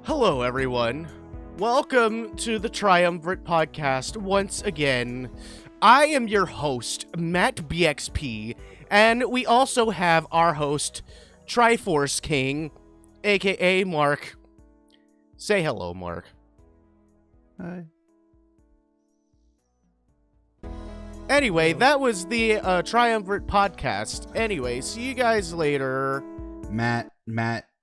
Hello, everyone. Welcome to the Triumvirate podcast once again. I am your host, Matt BXP, and we also have our host, Triforce King, aka Mark. Say hello, Mark. Hi. Anyway, that was the Triumvirate podcast. Anyway, see you guys later. Matt,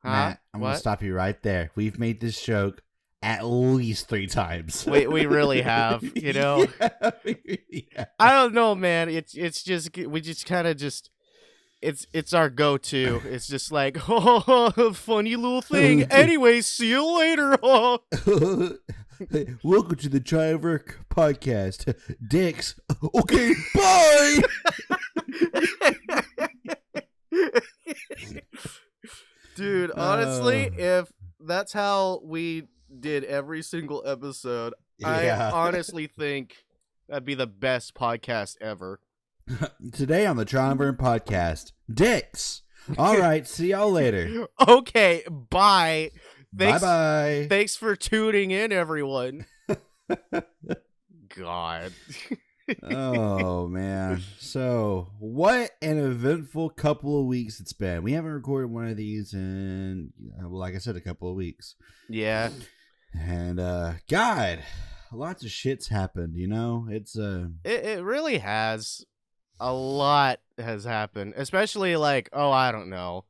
I'm going to stop you right there. We've made this joke at least 3 times. We really have, you know? Yeah, we really have. I don't know, man. It's just, we just kind of just, it's our go-to. It's just like, oh, funny little thing. Anyway, see you later. Welcome to the Triumvirate podcast. Dicks. Okay, bye! Dude, honestly, if that's how we did every single episode, Yeah. I honestly think that'd be the best podcast ever. Today on the Triumvirate podcast, dicks. All right, see y'all later. Okay, bye. Bye-bye. Thanks for tuning in, everyone. God. Oh, man. So, what an eventful couple of weeks it's been. We haven't recorded one of these in, well, like I said, a couple of weeks. Yeah. And, God, lots of shit's happened, you know? It's, It really has. A lot has happened. Especially, like, I don't know.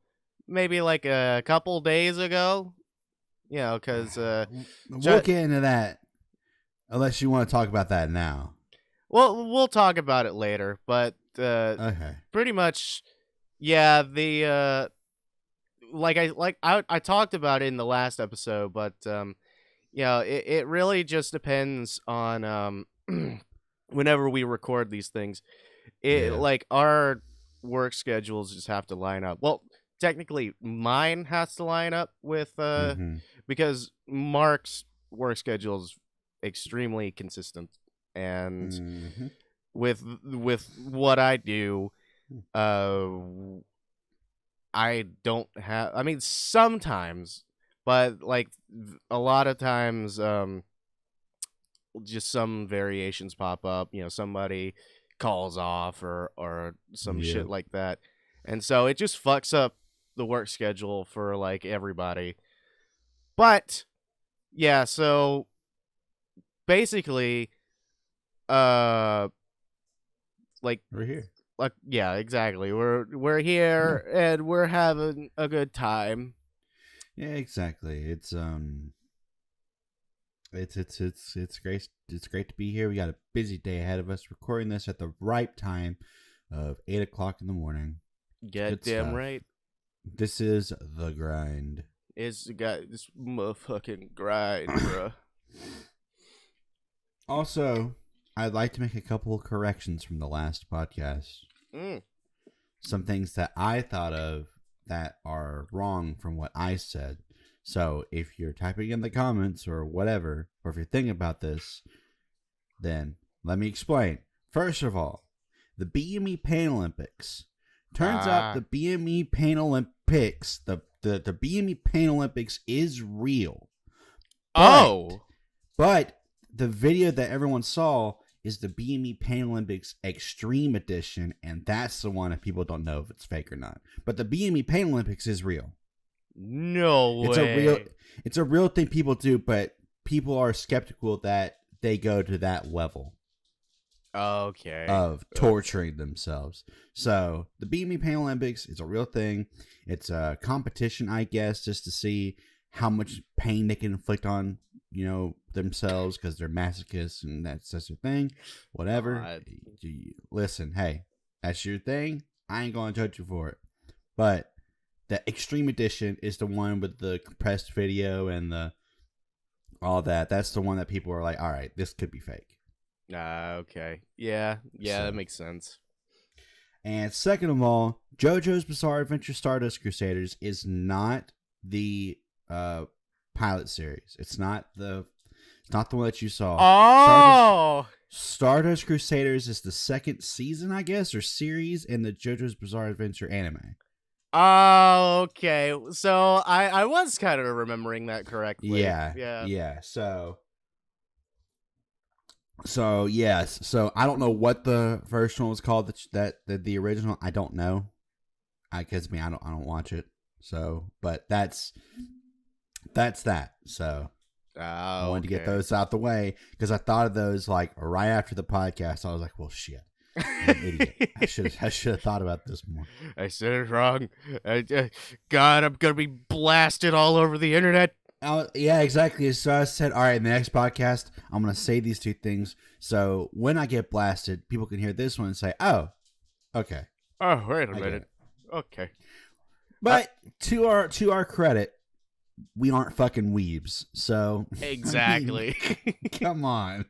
Maybe, like, a couple days ago. You know, because... we'll get into that. Unless you want to talk about that now. Well, we'll talk about it later, but Okay. pretty much, yeah. The I talked about it in the last episode, but yeah, it really just depends on whenever we record these things. Like our work schedules just have to line up. Well, technically, mine has to line up with because Mark's work schedule is extremely consistent. And with what I do, I don't have. I mean, sometimes, but like a lot of times, just some variations pop up. You know, somebody calls off or some shit like that, and so it just fucks up the work schedule for like everybody. But yeah, so basically. Like we're here. Like yeah, exactly. We're here and we're having a good time. Yeah, exactly. It's great. It's great to be here. We got a busy day ahead of us. Recording this at the right time of 8:00 in the morning. Goddamn right. This is the grind. It's got this motherfucking grind, bruh. Also, I'd like to make a couple of corrections from the last podcast. Some things that I thought of that are wrong from what I said. So if you're typing in the comments or whatever, or if you're thinking about this, then let me explain. First of all, the BME Pain Olympics. Turns out the BME Pain Olympics, the BME Pain Olympics is real. But the video that everyone saw is the BME Pain Olympics Extreme Edition, and that's the one that people don't know if it's fake or not. But the BME Pain Olympics is real. No way. It's a real thing people do, but people are skeptical that they go to that level. Okay. Of torturing themselves. So the BME Pain Olympics is a real thing. It's a competition, I guess, just to see how much pain they can inflict on, you know, themselves because they're masochists and that's their thing. Whatever. Listen, hey, that's your thing. I ain't going to judge you for it. But the Extreme Edition is the one with the compressed video and all that. That's the one that people are like, all right, this could be fake. Okay. Yeah, so, that makes sense. And second of all, JoJo's Bizarre Adventure Stardust Crusaders is not the pilot series. It's not the one that you saw. Oh, Stardust Crusaders is the second season, I guess, or series in the JoJo's Bizarre Adventure anime. Oh, okay. So I was kind of remembering that correctly. Yeah, Yeah. yeah. So yes. So I don't know what the first one was called. The original. I don't know. I don't watch it. So, but that's that. So I Oh, wanted to get okay. those out the way because I thought of those like right after the podcast. I was like, well, shit. I'm an idiot. I should have thought about this more. I said it wrong. God, I'm gonna be blasted all over the internet. Yeah, exactly. So I said, all right, in the next podcast, I'm going to say these two things. So when I get blasted, people can hear this one and say, oh, okay. Oh, wait a I get minute. it. Okay. But to our credit, we aren't fucking weebs. So Exactly. I mean, come on.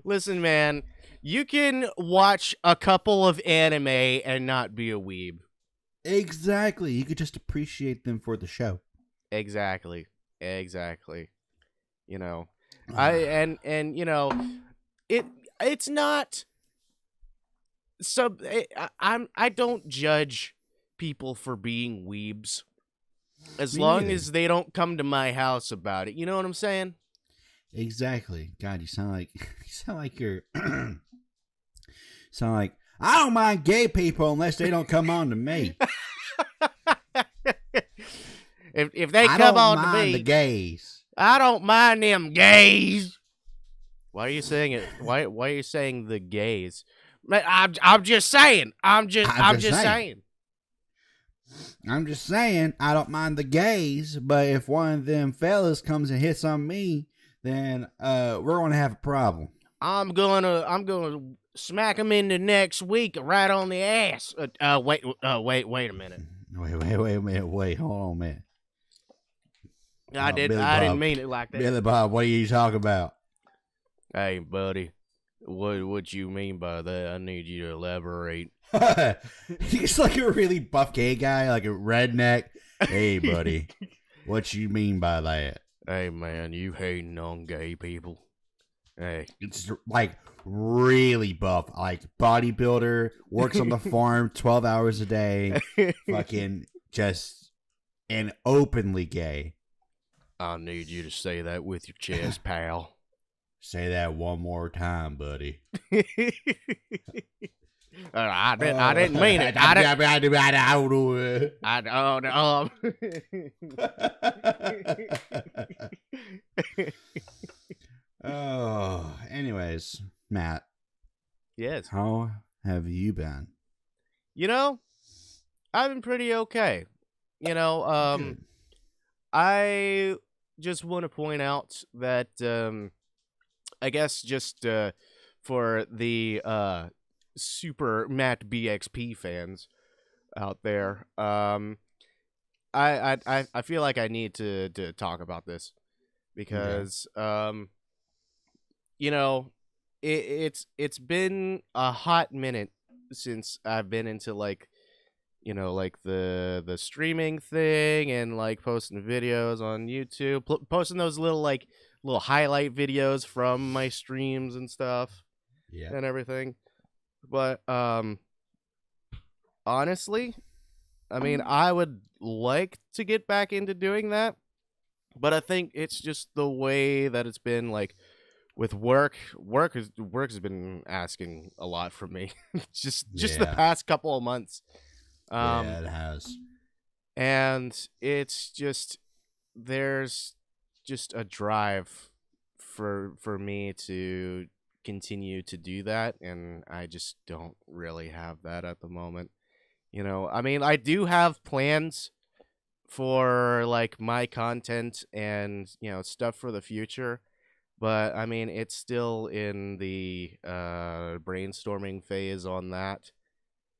Listen, man, you can watch a couple of anime and not be a weeb. Exactly. You could just appreciate them for the show. Exactly. You know, and you know, it's not I don't judge people for being weebs as Me long neither. as they don't come to my house about it. You know what I'm saying? Exactly. God, you sound like you're sound like I don't mind gay people unless they don't come on to me. If they I come don't on to mind me, the gays. I don't mind them gays. Why are you saying it? Why are you saying the gays? Man, I'm just saying. I'm just saying. I'm just saying I don't mind the gays, but if one of them fellas comes and hits on me, then we're gonna have a problem. I'm gonna smack him in the next week right on the ass. Wait a minute. Wait, hold on a minute. I Billy didn't Bob. mean it like that. Billy Bob, what are you talking about? Hey, buddy, what you mean by that? I need you to elaborate. He's like a really buff gay guy, like a redneck. Hey, buddy, what you mean by that? Hey, man, you hating on gay people? Hey, It's like really buff, like bodybuilder, works on the farm 12 hours a day, fucking just and openly gay. I need you to say that with your chest, pal. Say that one more time, buddy. I didn't mean it. Oh, anyways, Matt. Yes. How have you been? You know, I've been pretty okay. You know, Good. I just want to point out that I guess just for the super Matt BXP fans out there, I feel like I need to talk about this because you know, it's been a hot minute since I've been into like, you know, like the streaming thing and like posting videos on YouTube, posting those little highlight videos from my streams and stuff Yeah. and everything. But honestly, I mean, I would like to get back into doing that, but I think it's just the way that it's been like with work has been asking a lot from me. just the Yeah. past couple of months. Yeah, it has. And it's just there's just a drive for me to continue to do that, and I just don't really have that at the moment. You know, I mean, I do have plans for like my content and, you know, stuff for the future, but I mean, it's still in the brainstorming phase on that.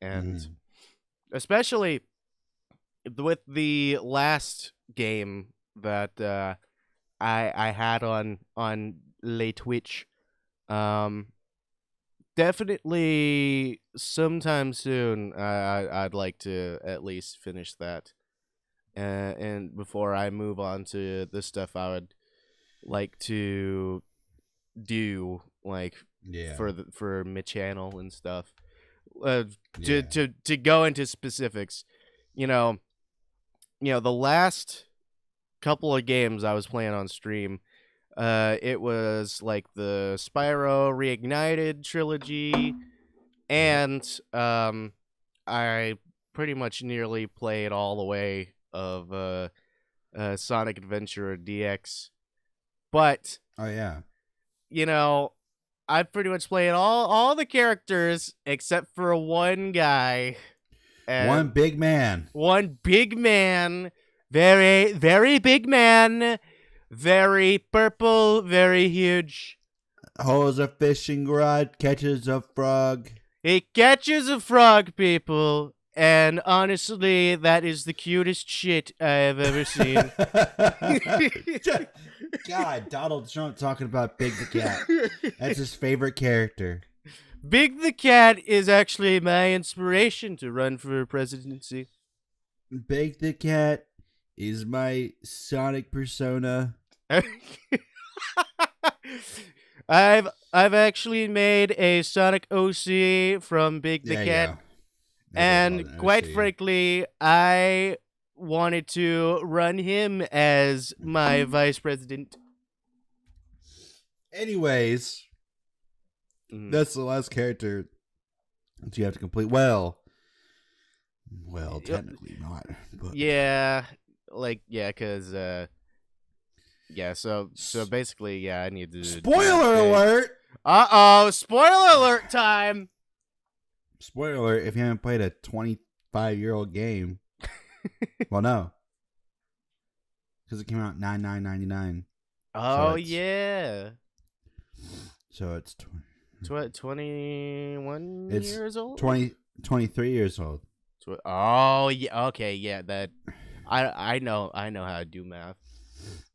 And especially with the last game that I had on Le Twitch, definitely sometime soon I'd like to at least finish that, and before I move on to the stuff I would like to do, like Yeah. for my channel and stuff. To Yeah. to go into specifics, you know, the last couple of games I was playing on stream, it was like the Spyro Reignited trilogy, and I pretty much nearly played all the way of Sonic Adventure DX. But Oh yeah. I pretty much played all the characters except for one guy. And One big man. One big man. Very, very big man. Very purple, very huge. Holds a fishing rod, catches a frog. He catches a frog, people. And honestly, that is the cutest shit I have ever seen. God, Donald Trump talking about Big the Cat. That's his favorite character. Big the Cat is actually my inspiration to run for presidency. Big the Cat is my Sonic persona. I've actually made a Sonic OC from Big the Cat. And quite frankly, I wanted to run him as my vice president. Anyways, that's the last character that you have to complete. Well, technically not. But. Yeah, because so basically, I need to. Spoiler alert! Spoiler alert time. Spoiler alert, if you haven't played a 25-year-old game. Well, no. Because it came out $99.99. Oh, yeah. So it's 21 years old? 23 years old. Oh, yeah. Okay, yeah. That I know how to do math.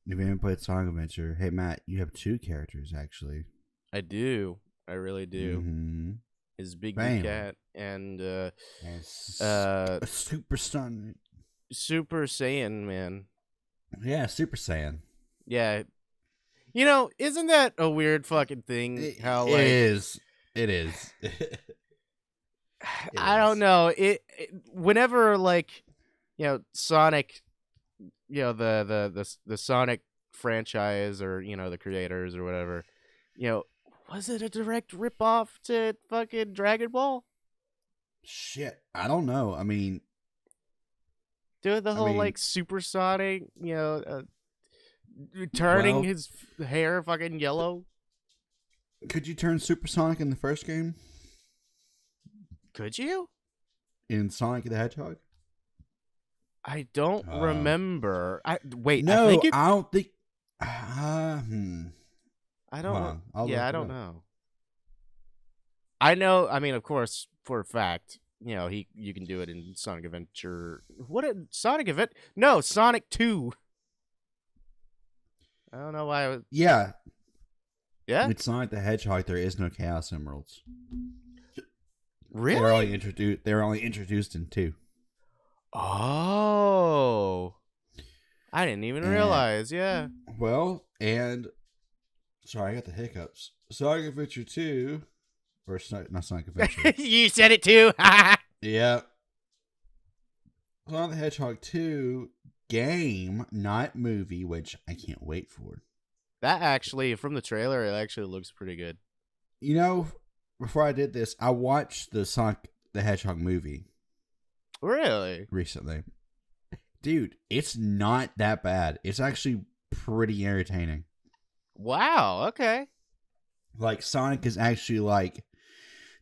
If you haven't played Sonic Adventure, hey, Matt, you have 2 characters, actually. I do. I really do. Mm-hmm. Is Big the Cat and Super Stun. Super Saiyan Man. Yeah, Super Saiyan. Yeah. Isn't that a weird fucking thing? It is. I don't know. Whenever Sonic, the Sonic franchise or the creators or whatever, was it a direct ripoff to fucking Dragon Ball? Shit, I don't know. I mean, dude, the whole supersonic, turning his hair fucking yellow. Could you turn supersonic in the first game? Could you? In Sonic the Hedgehog? I don't remember. I don't think. I don't. I don't know. I know. I mean, of course, for a fact, you can do it in Sonic Adventure. Sonic Event? No, Sonic 2. I don't know why. Yeah. With Sonic the Hedgehog, there is no Chaos Emeralds. Really? They were only introduced in 2. Oh. I didn't even realize. Yeah. Well, and sorry, I got the hiccups. Sonic Adventure 2, or not Sonic Adventure. You said it too. Yeah. Sonic the Hedgehog 2 game, not movie, which I can't wait for. That actually, from the trailer, it actually looks pretty good. Before I did this, I watched the Sonic the Hedgehog movie. Really? Recently. Dude, it's not that bad. It's actually pretty entertaining. Wow, okay. Sonic is actually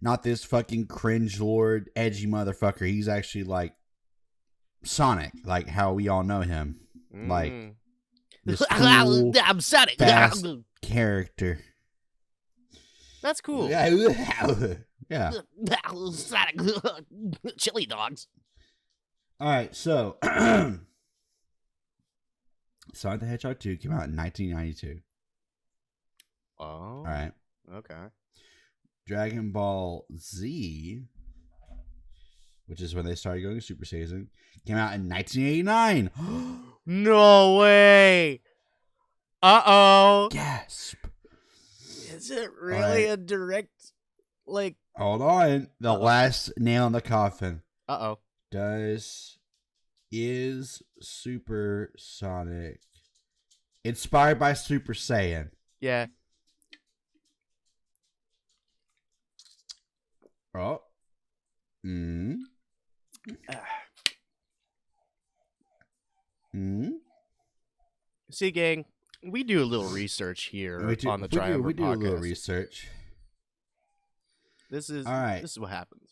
not this fucking cringe lord, edgy motherfucker. He's actually Sonic, how we all know him. This cool, I'm Sonic. fast character. That's cool. Yeah. Sonic. Chili dogs. All right, so Sonic the Hedgehog 2 came out in 1992. Oh. All right. Okay. Dragon Ball Z, which is when they started going Super Saiyan, came out in 1989. No way. Uh-oh. Gasp. Is it really a direct, Hold on. The last nail in the coffin. Uh-oh. Does Is Super Sonic inspired by Super Saiyan? Yeah. Oh. Hmm. Hmm. See, gang, we do a little research here on the Triumvirate We do podcast. a little research. This is all right. This is what happens.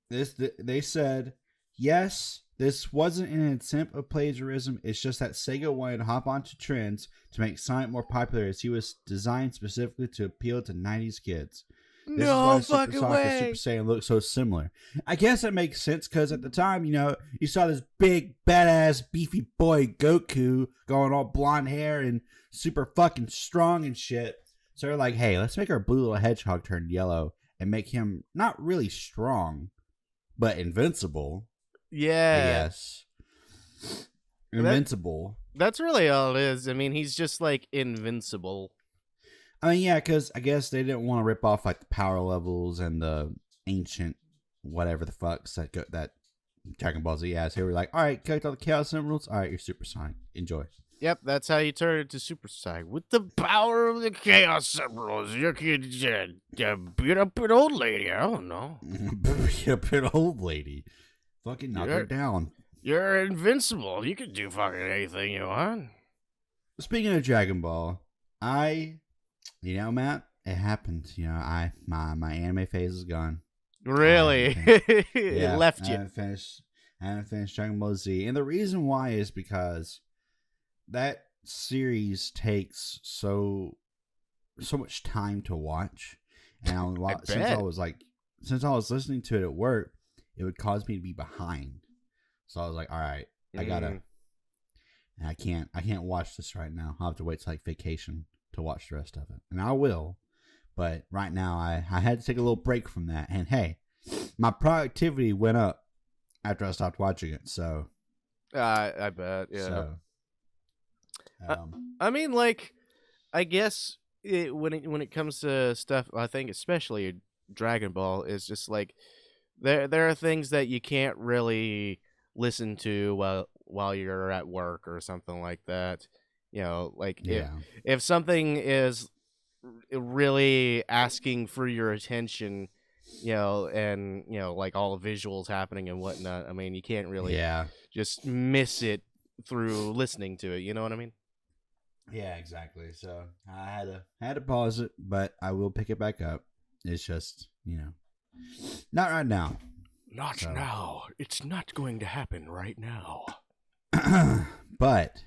They said, yes, this wasn't an attempt of plagiarism. It's just that Sega wanted to hop onto trends to make Sonic more popular, as he was designed specifically to appeal to 90s kids. This No is why fucking Super Sonic way. and Super Saiyan look so similar. I guess that makes sense because at the time, you saw this big, badass, beefy boy Goku going all blonde hair and super fucking strong and shit. So they're like, hey, let's make our blue little hedgehog turn yellow and make him not really strong, but invincible. Yeah. Yes. Invincible. That's really all it is. I mean, he's just like invincible. I mean, yeah, because I guess they didn't want to rip off like the power levels and the ancient whatever the fucks that Dragon Ball Z has. They were like, all right, collect all the Chaos Emeralds. All right, you're Super Sonic. Enjoy. Yep, that's how you turn into Super Saiyan. With the power of the Chaos Emeralds, you can beat up an old lady. I don't know. Beat up an old lady. Fucking knock her down. You're invincible. You can do fucking anything you want. Speaking of Dragon Ball, Matt, it happened. My anime phase is gone. Really? It left you. I haven't finished Dragon Ball Z. And the reason why is because that series takes so much time to watch. And since I was listening to it at work, it would cause me to be behind. So I was like, all right, I can't watch this right now. I'll have to wait till like vacation to watch the rest of it. And I will. But right now I had to take a little break from that. And hey, my productivity went up after I stopped watching it. So I bet, yeah. So, I mean, like, I guess when it comes to stuff, I think especially Dragon Ball is just like there are things that you can't really listen to while you're at work or something like that. Like if something is really asking for your attention, and like all the visuals happening and whatnot. I mean, you can't really just miss it through listening to it. You know what I mean? Yeah, exactly. So I had to pause it, but I will pick it back up. It's just, not right now. Not now. It's not going to happen right now. But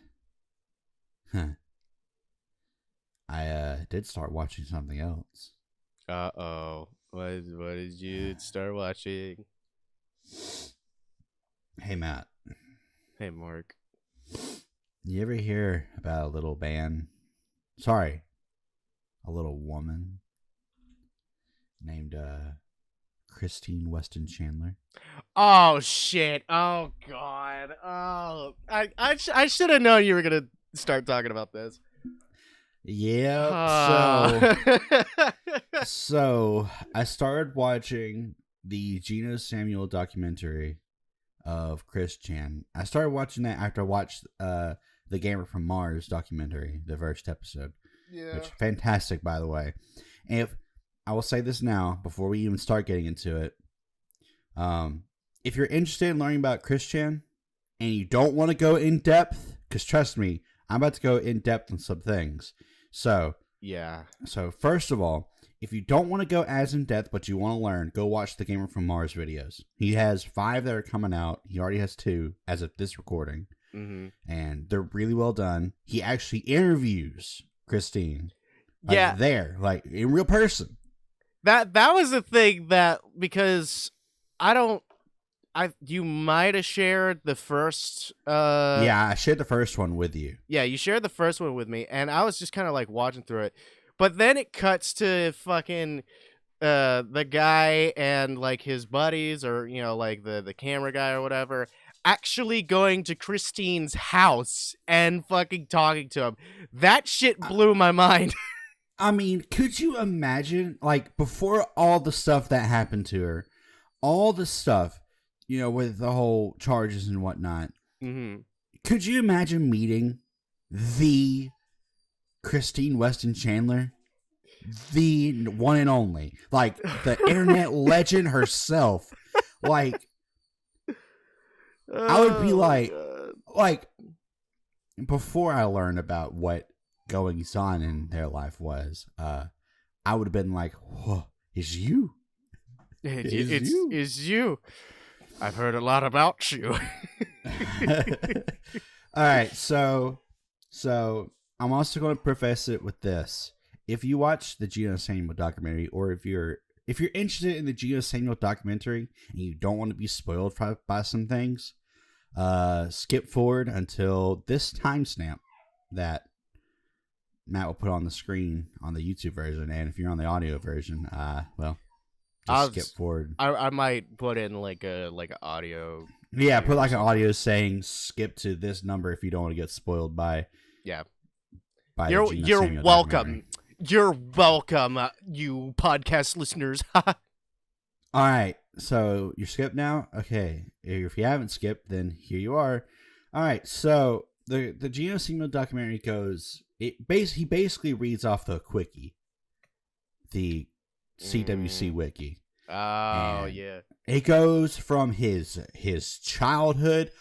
I did start watching something else. Uh-oh. What did you start watching? Hey, Matt. Hey, Mark. You ever hear about a little band? Sorry. A little woman named Christine Weston Chandler. Oh, shit. Oh, God. Oh, I should have known you were going to start talking about this. Yeah. So I started watching the Geno Samuel documentary of Chris Chan. I started watching that after I watched the Gamer from Mars documentary, the first episode. Yeah. Which fantastic, by the way. And I will say this now before we even start getting into it. If you're interested in learning about Chris Chan and you don't want to go in depth, because trust me, I'm about to go in depth on some things. So first of all, if you don't want to go as in depth but you want to learn, go watch the Gamer from Mars videos. He has 5 that are coming out. He already has 2 as of this recording. Mm-hmm. And they're really well done. He actually interviews Christine. Like in real person. That was the thing that, because you might have shared the first I shared the first one with you. Yeah, you shared the first one with me, and I was just kind of like watching through it. But then it cuts to fucking the guy and like his buddies, or like the camera guy or whatever, actually going to Christine's house and fucking talking to him. That shit blew my mind. I mean, could you imagine, like, before all the stuff that happened to her, all the stuff, with the whole charges and whatnot. Mm-hmm. Could you imagine meeting the Christine Weston Chandler? The one and only. Like, the internet legend herself. Like, I would be like, before I learned about what goings on in their life was, I would have been like, whoa, it's you. It's you. I've heard a lot about you. All right, so I'm also going to preface it with this. If you watch the Gino Samuel documentary, or if you're interested in the Gino Samuel documentary and you don't want to be spoiled by some things, skip forward until this timestamp that Matt will put on the screen on the YouTube version, and if you're on the audio version, just skip forward. I might put in like a audio. Yeah, put like an audio saying skip to this number if you don't want to get spoiled by. Yeah. By you're welcome. You're welcome, you podcast listeners. All right, so you're skipped now? Okay. If you haven't skipped, then here you are. All right, so the Gino Samuel documentary goes, he basically reads off the quickie, the CWC wiki. Oh, yeah. It goes from his childhood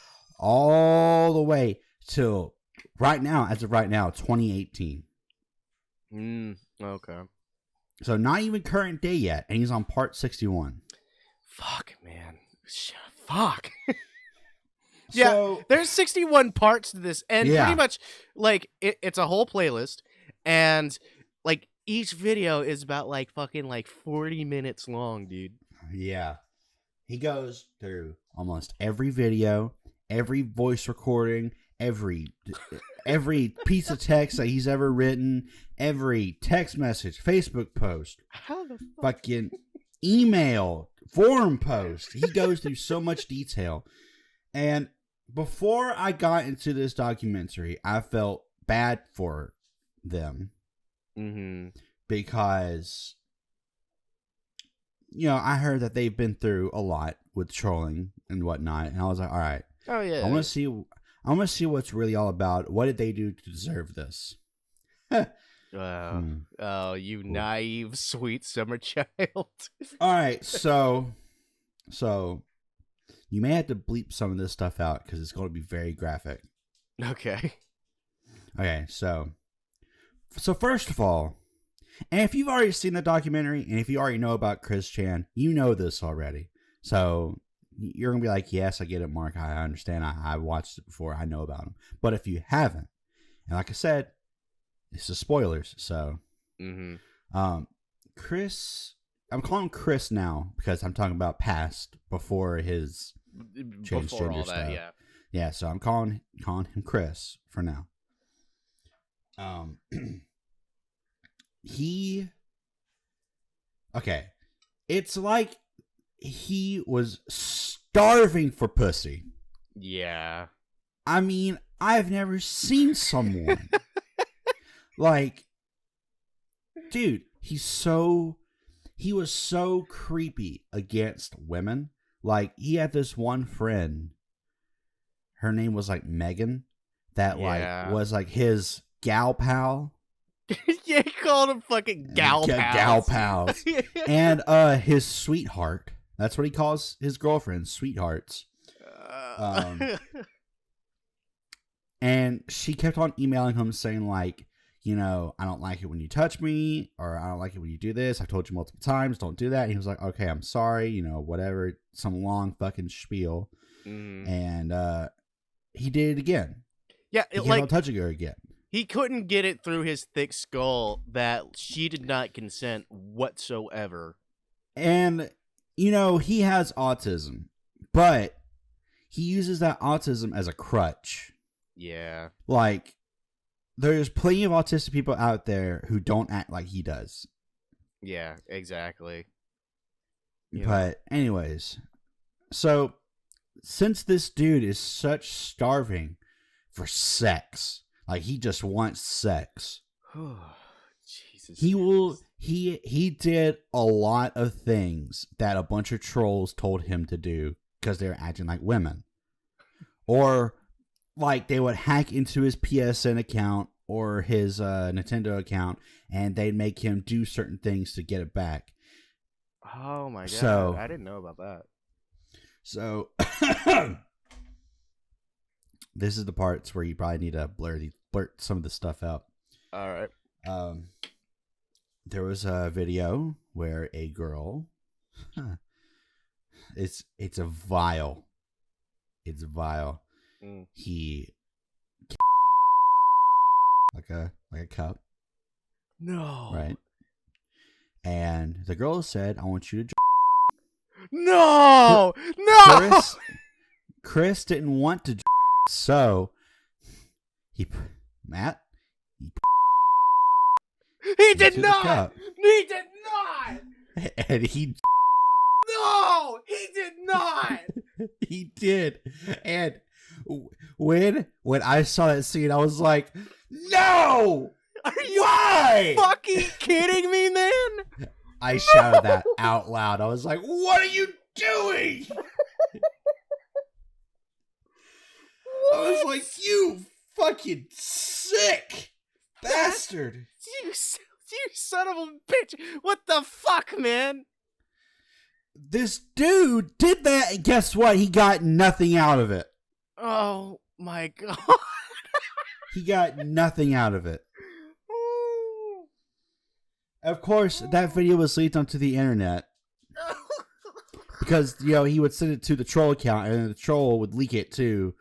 all the way till right now, as of right now, 2018. Okay. So not even current day yet, and he's on part 61. Fuck, man. Fuck. Yeah, So, there's 61 parts to this, and pretty much, like, it's a whole playlist, and, like, each video is about, like, fucking, like, 40 minutes long, dude. Yeah. He goes through almost every video, every voice recording, every piece of text that he's ever written, every text message, Facebook post, How the fuck? fucking email, forum post. He goes through so much detail. And before I got into this documentary, I felt bad for them. Mm-hmm. Because, I heard that they've been through a lot with trolling and whatnot. And I was like, all right. Oh, yeah. I want to see what's really all about. What did they do to deserve this? Oh, you naive, sweet summer child. All right, so you may have to bleep some of this stuff out because it's going to be very graphic. Okay. Okay, so first of all, and if you've already seen the documentary, and if you already know about Chris Chan, you know this already. So you're going to be like, yes, I get it, Mark. I understand. I watched it before. I know about him. But if you haven't, and like I said, this is spoilers. So, Chris, I'm calling him Chris now because I'm talking about past before his transgender stuff. Yeah. Yeah, so I'm calling him Chris for now. It's like he was starving for pussy. Yeah. I mean, I've never seen someone like, dude, he was so creepy against women. Like, he had this one friend, her name was like Megan, that like was like his gal pal. Yeah, he called him fucking gal pals. Gal pals. And his sweetheart. That's what he calls his girlfriends, sweethearts. And she kept on emailing him saying like, I don't like it when you touch me, or I don't like it when you do this. I've told you multiple times, don't do that. And he was like, okay, I'm sorry, whatever, some long fucking spiel. And he did it again. Yeah, he kept on touching her again. He couldn't get it through his thick skull that she did not consent whatsoever. And, he has autism, but he uses that autism as a crutch. Yeah. Like, there's plenty of autistic people out there who don't act like he does. Yeah, exactly. But anyways, so since this dude is such starving for sex, like he just wants sex. Jesus. He did a lot of things that a bunch of trolls told him to do because they're acting like women. Or like they would hack into his PSN account or his Nintendo account, and they'd make him do certain things to get it back. Oh my god! So, I didn't know about that. So this is the parts where you probably need to blurt some of the stuff out. All right. There was a video where a girl, it's vile. He like a cup. No. Right. And the girl said, "I want you to." No. No. Chris didn't want to, so he did not. He did not. And he. No, he did not. He did. And when I saw that scene, I was like, "No! Are you Why? fucking kidding me, man?" I shouted that out loud. I was like, "What are you doing?" I was like, "You fucking sick bastard. You son of a bitch. What the fuck, man? This dude did that, and guess what? He got nothing out of it. Oh my god. He got nothing out of it. Of course, that video was leaked onto the internet. Because, he would send it to the troll account, and then the troll would leak it to,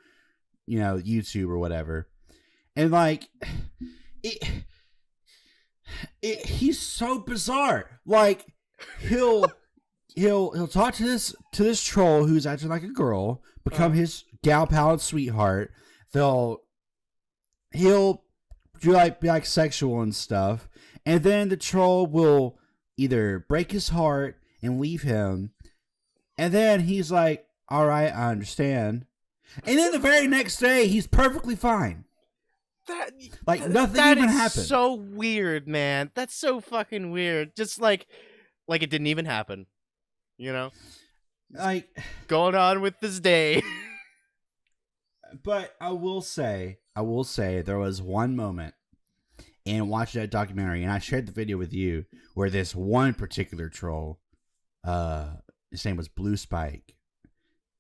YouTube or whatever. And, like, he's so bizarre. Like, he'll talk to this troll who's acting like a girl, become his gal pal and sweetheart. He'll do be like sexual and stuff, and then the troll will either break his heart and leave him, and then he's like, "All right, I understand," and then the very next day he's perfectly fine. Nothing even happened. So weird, man. That's so fucking weird. Just like it didn't even happen. Like, going on with this day. But I will say there was one moment in watching that documentary, and I shared the video with you, where this one particular troll, his name was Blue Spike.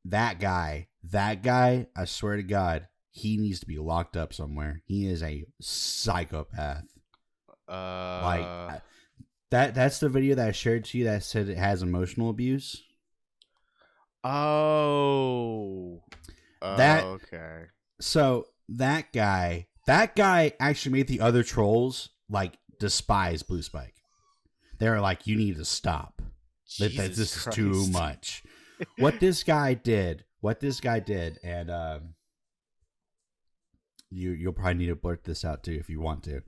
That guy, I swear to God, he needs to be locked up somewhere. He is a psychopath. That's the video that I shared to you that said it has emotional abuse. Oh. Okay. So that guy actually made the other trolls despise Blue Spike. They were like, "You need to stop. This is too much." What this guy did, and you'll probably need to blurt this out too if you want to.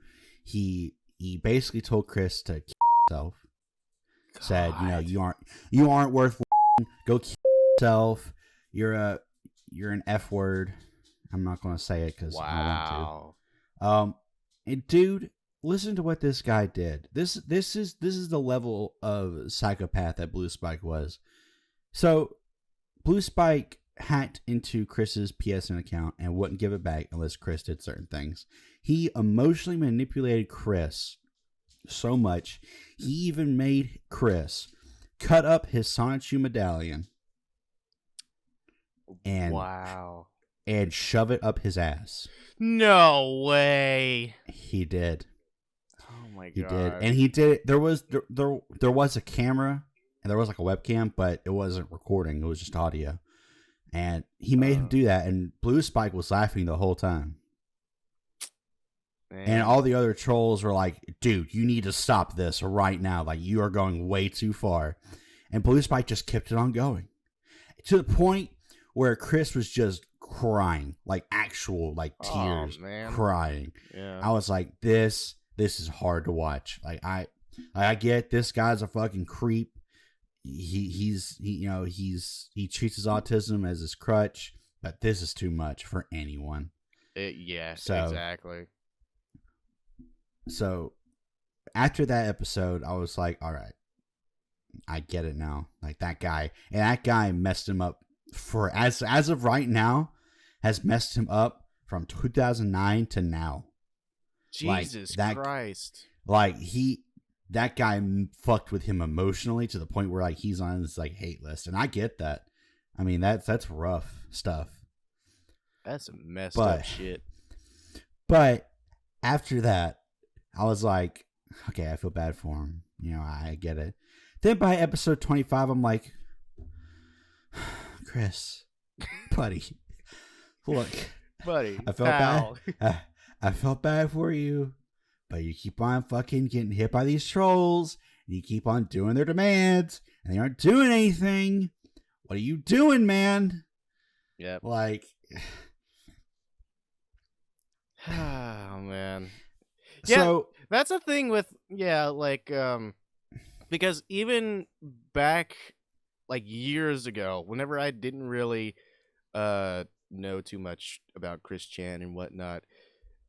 He basically told Chris to kill himself. God. Said, you aren't worth go kill yourself. You're an F word. I'm not going to say it because I want to. And dude, listen to what this guy did. This is the level of psychopath that Blue Spike was. So Blue Spike hacked into Chris's PSN account and wouldn't give it back unless Chris did certain things. He emotionally manipulated Chris so much, he even made Chris cut up his Sonichu medallion and shove it up his ass. No way. He did. Oh my god. He did. And he did. There was a camera and there was a webcam, but it wasn't recording. It was just audio. And he made him do that, and Blue Spike was laughing the whole time. Man. And all the other trolls were like, "Dude, you need to stop this right now. You are going way too far." And Blue Spike just kept it on going. To the point where Chris was just crying, actual tears, crying. Yeah. I was like, this is hard to watch. I get this guy's a fucking creep. He treats his autism as his crutch, but this is too much for anyone. Exactly. So after that episode, I was like, all right, I get it now. That guy messed him up for as of right now has messed him up from 2009 to now. Jesus Christ. Like that guy fucked with him emotionally to the point where like he's on this like hate list, and I get that. I mean that's rough stuff. That's some messed up shit. But after that, I was like, okay, I feel bad for him. You know, I get it. Then by episode 25, I'm like, Chris, buddy, look, buddy, I felt bad. I felt bad for you, but you keep on fucking getting hit by these trolls, and you keep on doing their demands, and they aren't doing anything. What are you doing, man? Yep. Like, oh man. So yeah, that's a thing with like because even back like years ago, whenever I didn't really know too much about Chris Chan and whatnot,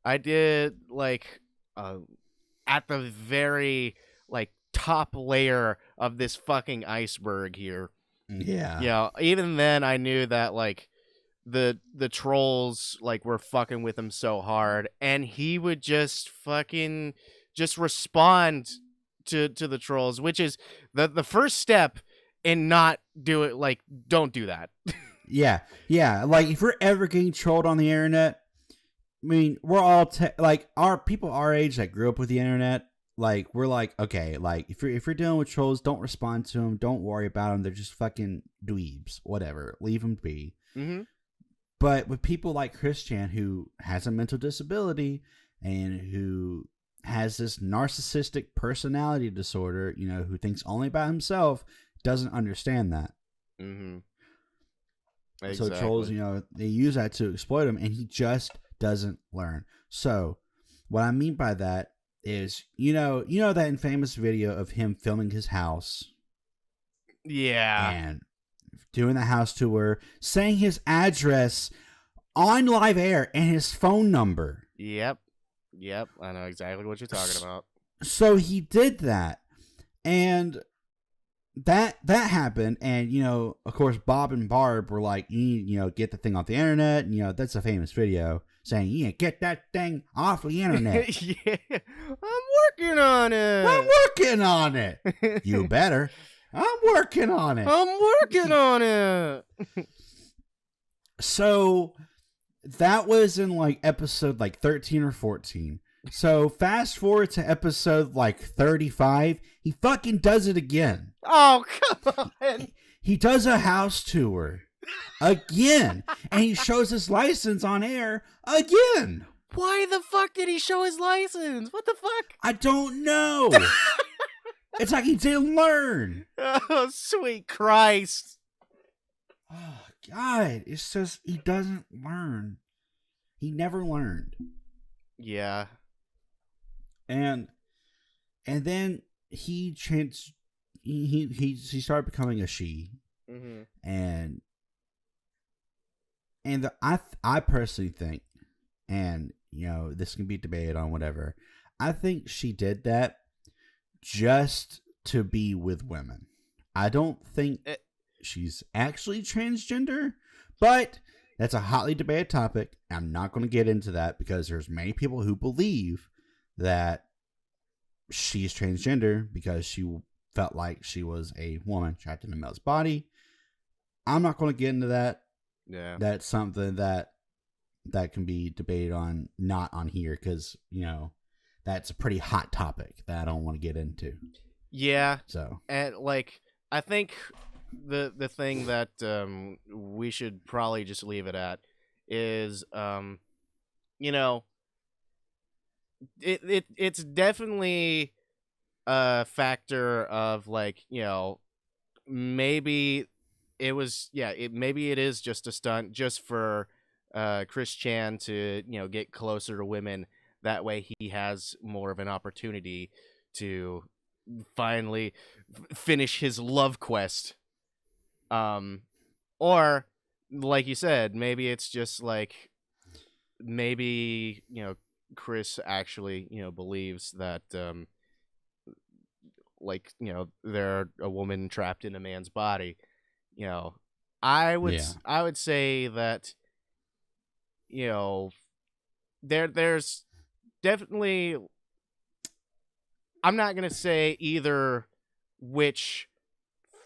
I did like at the very like top layer of this fucking iceberg here. Yeah. Yeah, even then I knew that like the trolls like were fucking with him so hard, and he would just fucking just respond to the trolls, which is the first step in not do it. Like, don't do that. Yeah. Like if we're ever getting trolled on the internet, I mean, we're all like our people our age that grew up with the internet. Like we're like, okay, like if you're dealing with trolls, don't respond to them. Don't worry about them. They're just fucking dweebs. Whatever, leave them be. Mm-hmm. But with people like Chris Chan, who has a mental disability and who has this narcissistic personality disorder, you know, who thinks only about himself, doesn't understand that. Mm-hmm. Exactly. So trolls, you know, they use that to exploit him, and he just doesn't learn. So what I mean by that is, you know that infamous video of him filming his house. Yeah. And doing the house tour, saying his address on live air and his phone number. Yep. I know exactly what you're talking about. So he did that, and that happened, and you know, of course, Bob and Barb were like, you know, get the thing off the internet, and you know, that's a famous video saying, yeah, get that thing off the internet. Yeah, I'm working on it. You better. I'm working on it. So that was in like episode like 13 or 14. So fast forward to episode like 35, he fucking does it again. Oh, come on. He does a house tour again, and he shows his license on air again. Why the fuck did he show his license? What the fuck? I don't know. It's like he didn't learn. Oh, sweet Christ. Oh, God. It's just, he doesn't learn. He never learned. Yeah. And then he started becoming a she. Mm-hmm. And I personally think, and you know, this can be debated on whatever, I think she did that just to be with women. I don't think she's actually transgender, but that's a hotly debated topic. I'm not going to get into that because there's many people who believe that she's transgender because she felt like she was a woman trapped in a male's body. I'm not going to get into that. Yeah. That's something that can be debated on, not on here, because, you know, that's a pretty hot topic that I don't want to get into. Yeah. So, and like, I think the thing that we should probably just leave it at is, you know, it's definitely a factor of like, you know, maybe it was, maybe it is just a stunt just for Chris Chan to, you know, get closer to women. That way he has more of an opportunity to finally finish his love quest. Or like you said, maybe it's just like, maybe, you know, Chris actually, you know, believes that like, you know, they're a woman trapped in a man's body, you know, I would say that, you know, there's definitely, I'm not gonna say either which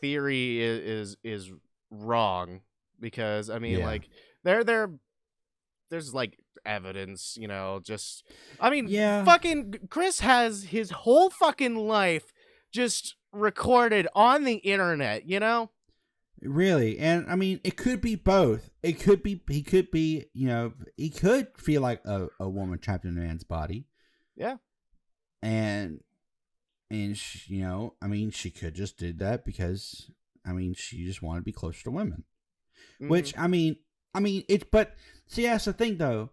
theory is wrong, because I mean, Yeah. like, there's like evidence, just, I mean, Yeah. fucking Chris has his whole fucking life just recorded on the internet, Really. And I mean, it could be both. It could be, he could be, he could feel like a woman trapped in a man's body. Yeah. And she, I mean, she could just did that because, I mean, she just wanted to be closer to women. Mhm. Which, I mean, but see, that's the thing though.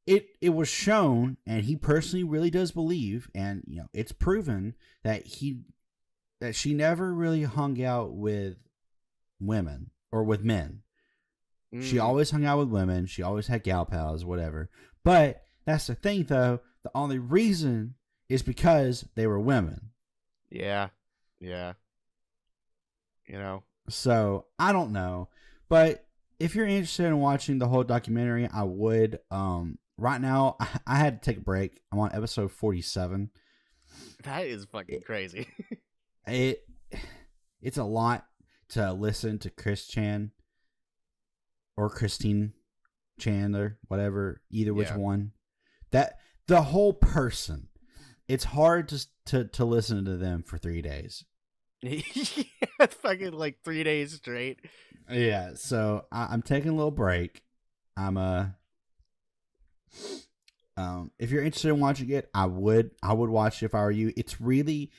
It was shown, and he personally really does believe, and it's proven that she never really hung out with women or with men. She always hung out with women. She always had gal pals, whatever. But that's the thing though. The only reason is because they were women. Yeah. So I don't know, but if you're interested in watching the whole documentary, I would. Right now, I had to take a break. I'm on episode 47. That is fucking crazy. It's a lot to listen to Chris Chan or Christine Chandler, whatever, either which one. That the whole person. It's hard to listen to them for 3 days. Yeah, fucking like 3 days straight. Yeah, so I'm taking a little break. If you're interested in watching it, I would watch it if I were you. It's really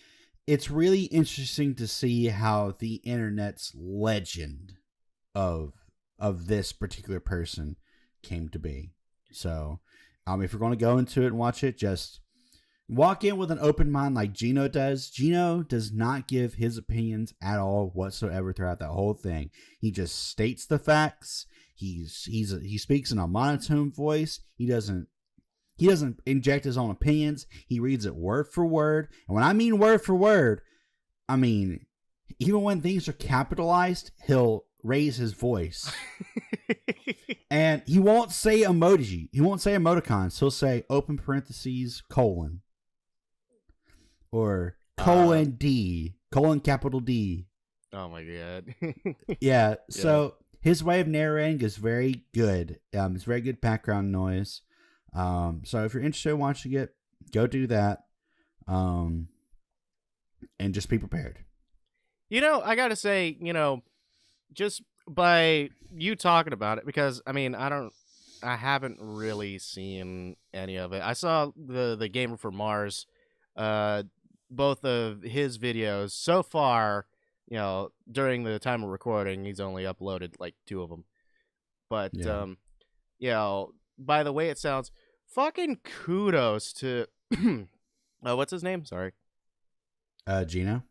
interesting to see how the internet's legend of this particular person came to be. So, if you're going to go into it and watch it, just walk in with an open mind like Gino does. Gino does not give his opinions at all whatsoever throughout that whole thing. He just states the facts. He speaks in a monotone voice. He doesn't inject his own opinions. He reads it word for word. And when I mean word for word, I mean even when things are capitalized, he'll raise his voice. And he won't say emoji. He won't say emoticons. He'll say open parentheses, colon. Or colon D, colon capital D. Oh my god. Yeah, so his way of narrating is very good. It's very good background noise. So if you're interested in watching it, go do that. And just be prepared. I gotta say, just by you talking about it, because I mean, I haven't really seen any of it. I saw the Gamer from Mars, both of his videos so far. During the time of recording, he's only uploaded like 2 of them. But by the way it sounds, fucking kudos to what's his name? Sorry. Gino.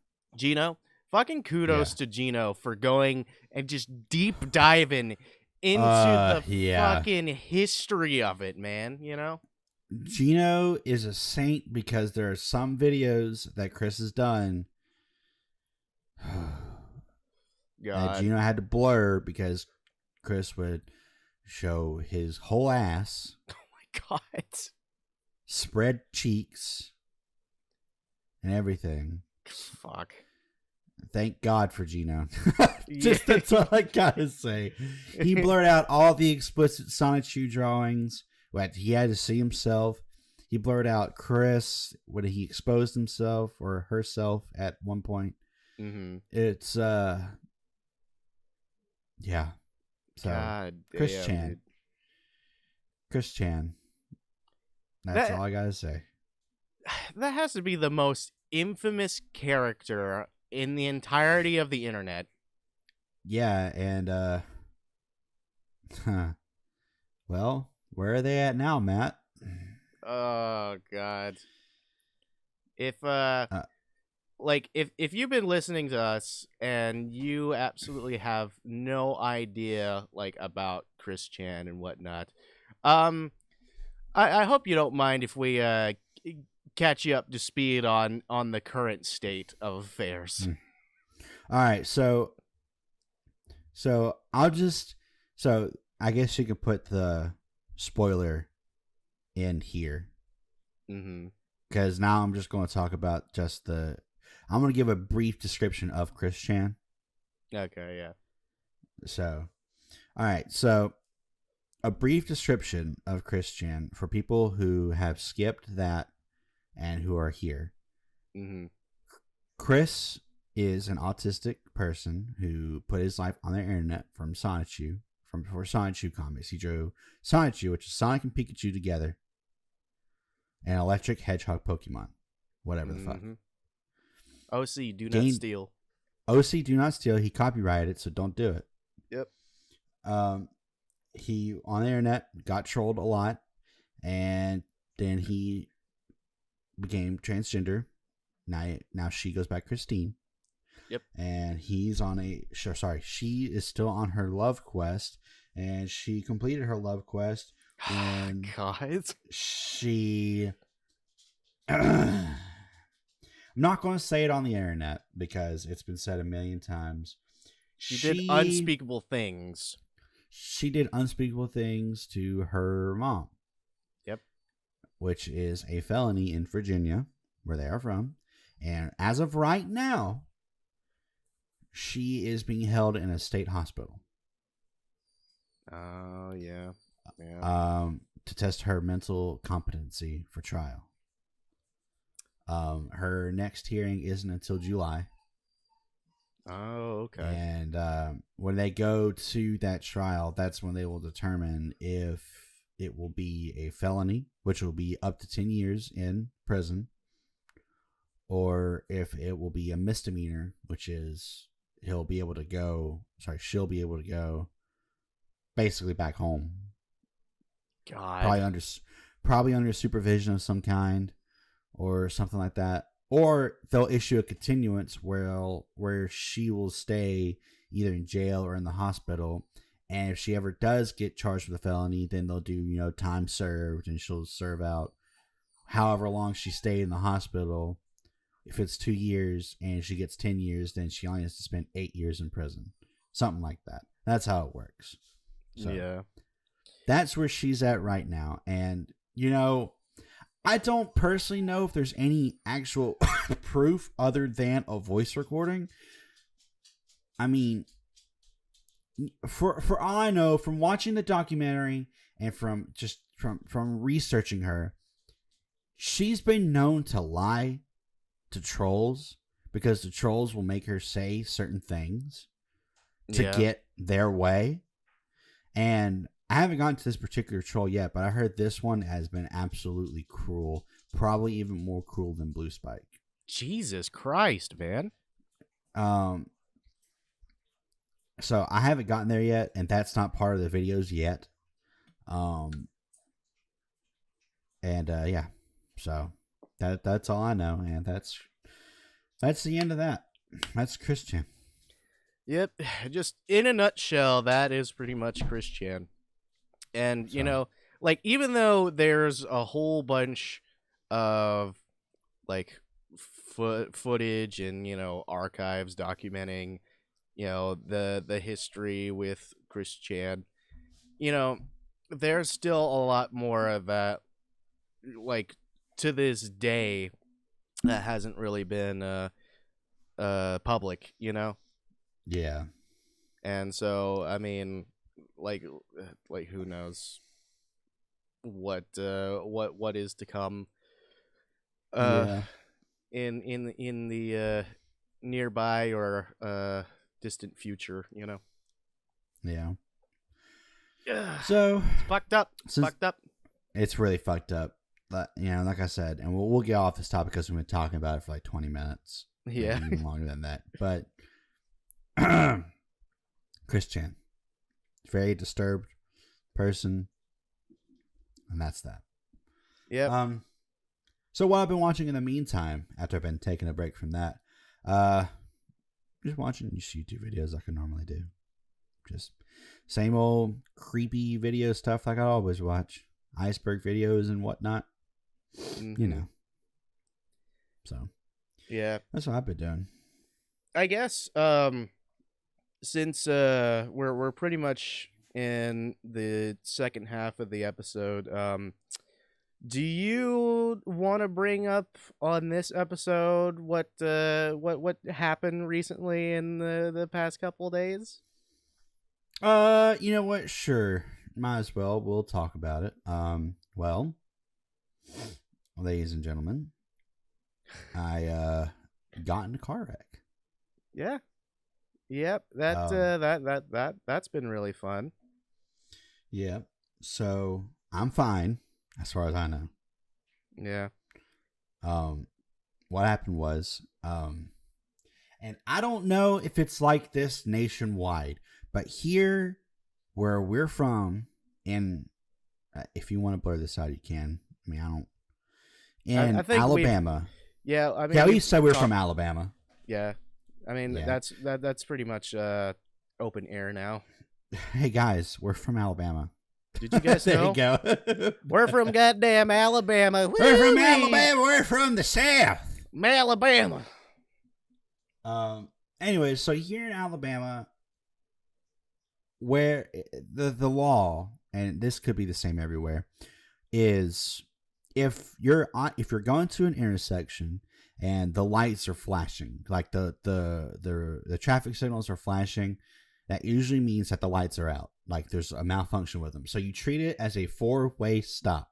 Fucking kudos to Gino for going and just deep diving into the fucking history of it, man, Gino is a saint because there are some videos that Chris has done that Gino had to blur because Chris would show his whole ass. Oh my god. Spread cheeks and everything. Fuck. Thank God for Gino. Just that's all I gotta say. He blurred out all the explicit Sonichu drawings. What he had to see himself. He blurred out Chris when he exposed himself or herself at one point. Mm-hmm. It's yeah. So God Chris damn, Chan. dude. Chris Chan. That's all I gotta say. That has to be the most infamous character in the entirety of the internet. Yeah, and well, where are they at now, Matt? Oh god. If if you've been listening to us and you absolutely have no idea about Chris Chan and whatnot, I hope you don't mind if we catch you up to speed on the current state of affairs. All right, so So so I guess you could put the spoiler in here. Mm-hmm. Because now I'm just going to talk about I'm going to give a brief description of Chris Chan. Okay, yeah. So, all right. So, a brief description of Chris Chan for people who have skipped that and who are here. Mm-hmm. Chris is an autistic person who put his life on the internet from Sonichu, from before Sonichu comics. He drew Sonichu, which is Sonic and Pikachu together, and Electric Hedgehog Pokemon, whatever the fuck. OC, do not Gained steal. OC, do not steal. He copyrighted it, so don't do it. Yep. He on the internet got trolled a lot, and then he became transgender. Now she goes by Christine. Yep. And he's on she is still on her love quest, and she completed her love quest when God. she. I'm not going to say it on the internet because it's been said a million times. She did unspeakable things. She did unspeakable things to her mom. Yep. Which is a felony in Virginia, where they are from. And as of right now, she is being held in a state hospital. Oh, yeah. To test her mental competency for trial. Her next hearing isn't until July. Oh, okay. And when they go to that trial, that's when they will determine if it will be a felony, which will be up to 10 years in prison, or if it will be a misdemeanor, which is she'll be able to go basically back home. God. Probably under supervision of some kind or something like that. Or they'll issue a continuance where she will stay either in jail or in the hospital. And if she ever does get charged with a felony, then they'll do, time served, and she'll serve out however long she stayed in the hospital. If it's 2 years and she gets 10 years, then she only has to spend 8 years in prison. Something like that. That's how it works. So, yeah. That's where she's at right now. And, I don't personally know if there's any actual proof other than a voice recording. I mean, for all I know, from watching the documentary and from researching her, she's been known to lie to trolls because the trolls will make her say certain things to get their way. And I haven't gotten to this particular troll yet, but I heard this one has been absolutely cruel. Probably even more cruel than Blue Spike. Jesus Christ, man. So I haven't gotten there yet, and that's not part of the videos yet. Yeah. So that's all I know, and that's the end of that. That's Chris Chan. Yep. Just in a nutshell, that is pretty much Chris Chan. And, even though there's a whole bunch of, footage and, archives documenting, the history with Chris Chan, there's still a lot more of that, to this day, that hasn't really been public, Yeah. And so, I mean, who knows what is to come in the nearby or distant future, Yeah. Yeah. So it's fucked up. It's really fucked up. But, like I said, and we'll get off this topic because we've been talking about it for 20 minutes. Yeah. Maybe even longer than that. But Chris Chan, very disturbed person, and that's that. Yeah. So what I've been watching in the meantime, after I've been taking a break from that, just watching these YouTube videos like I normally do. Just same old creepy video stuff like I always watch. Iceberg videos and whatnot. Mm-hmm. So yeah, that's what I've been doing. I guess since we're pretty much in the second half of the episode, do you want to bring up on this episode what happened recently in the past couple of days? You know what? Sure. Might as well. We'll talk about it. Well, ladies and gentlemen, I got in a car wreck. Yeah. Yep. That's been really fun. Yeah. So I'm fine, as far as I know. Yeah. What happened was, and I don't know if it's like this nationwide, but here where we're from, and if you want to blur this out, you can. I mean, I don't. In I think Alabama. Yeah, I mean, Yeah, we said we're from Alabama. Yeah, I mean Yeah. that's pretty much open air now. Hey guys, we're from Alabama. Did you guys know? There you go. We're from goddamn Alabama. We're from Woo-wee! Alabama. We're from the South. Alabama. Anyway, so here in Alabama, where the law, and this could be the same everywhere, is if you're going to an intersection and the lights are flashing, like the traffic signals are flashing, that usually means that the lights are out, like there's a malfunction with them. So you treat it as a 4-way stop.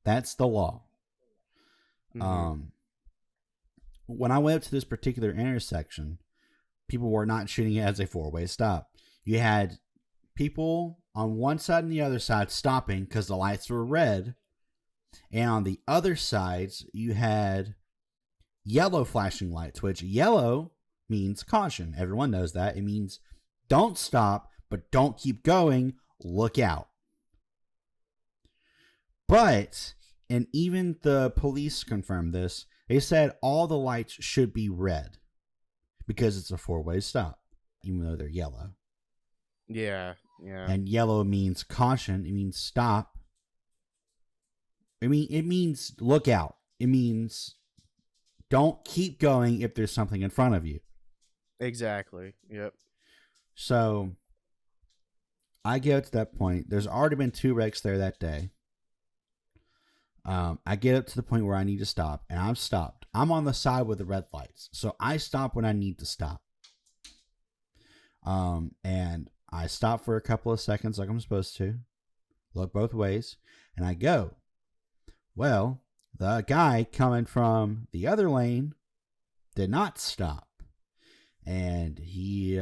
That's the law. Mm-hmm. When I went up to this particular intersection, people were not treating it as a 4-way stop. You had people on one side and the other side stopping because the lights were red. And on the other sides, you had yellow flashing lights, which yellow means caution. Everyone knows that. It means don't stop, but don't keep going. Look out. But, and even the police confirmed this, they said all the lights should be red because it's a 4-way stop, even though they're yellow. Yeah. And yellow means caution. It means stop. It means look out. It means don't keep going if there's something in front of you. Exactly. Yep. So I get to that point. There's already been 2 wrecks there that day. I get up to the point where I need to stop, and I've stopped. I'm on the side with the red lights, so I stop when I need to stop. And I stop for a couple of seconds like I'm supposed to, look both ways, and I go. Well, the guy coming from the other lane did not stop, and he